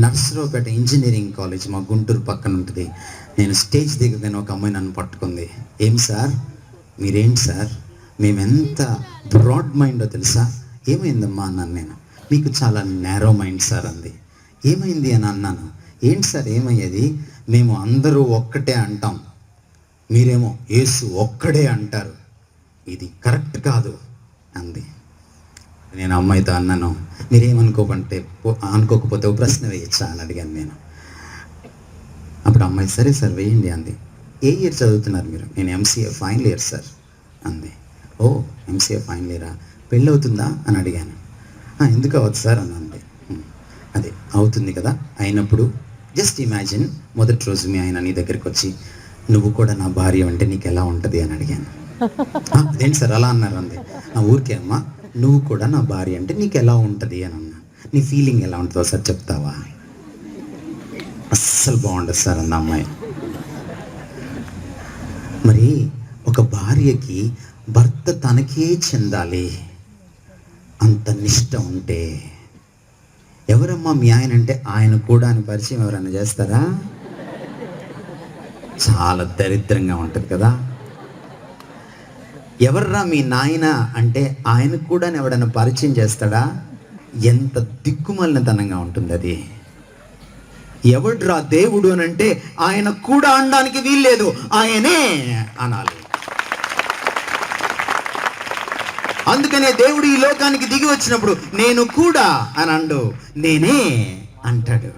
Narasaraopet engineering college మా గుంటూరు పక్కన ఉంటుంది. నేను స్టేజ్ దిగగానే ఒక అమ్మాయి నన్ను పట్టుకుంది. ఏం సార్ మీరేంటి సార్, మేమెంత బ్రాడ్ మైండో తెలుసా? ఏమైందమ్మా అన్నాను నేను. మీకు చాలా నేరో మైండ్ సార్ అంది. ఏమైంది అని అన్నాను. ఏంటి సార్ ఏమయ్యేది? మేము అందరూ ఒక్కటే అంటాం, మీరేమో యేసు ఒక్కడే అంటారు, ఇది కరెక్ట్ కాదు అంది. నేను అమ్మాయితో అన్నాను, అనుకోకపోతే ఓ ప్రశ్న వేయచ్చా అని అడిగాను నేను. అప్పుడు అమ్మాయి సరే సార్ వేయండి అంది. ఏ ఇయర్ చదువుతున్నారు మీరు? నేను ఎంసీఏ ఫైనల్ ఇయర్ సార్ అంది. ఓ ఎంసీఏ ఫైనల్ ఇయరా, పెళ్ళి అవుతుందా అని అడిగాను. ఎందుకు అవ్వదు సార్ అని అంది. అదే అవుతుంది కదా, అయినప్పుడు జస్ట్ ఇమాజిన్ మొదటి రోజు మీ ఆయన నీ దగ్గరికి వచ్చి నువ్వు కూడా నా భార్య అంటే నీకు ఎలా ఉంటుంది అని అడిగాను. అదేంటి సార్ అలా అన్నారు అంది. ఊరికే అమ్మా, నువ్వు కూడా నా భార్య అంటే నీకు ఎలా ఉంటుంది అని అన్నా. నీ ఫీలింగ్ ఎలా ఉంటుందో సార్ చెప్తావా? అస్సలు బాగుండదు సార్ అన్న అమ్మాయి. మరి ఒక భార్యకి భర్త తనకే చెందాలి అంత నిష్ట ఉంటే, ఎవరమ్మా మీ ఆయన అంటే ఆయన కూడా అని పరిచయం ఎవరైనా చేస్తారా? చాలా దరిద్రంగా ఉంటుంది కదా. ఎవర్రా మీ నాయన అంటే ఆయన కూడా ఎవడైనా పరిచయం చేస్తాడా? ఎంత దిక్కుమాలినతనంగా ఉంటుంది అది. ఎవడ్రా దేవుడు అని అంటే ఆయన కూడా అనడానికి వీల్లేదు, ఆయనే అనాలి. అందుకనే దేవుడు ఈ లోకానికి దిగి వచ్చినప్పుడు నేను కూడా అని అండు, నేనే అంటాడు.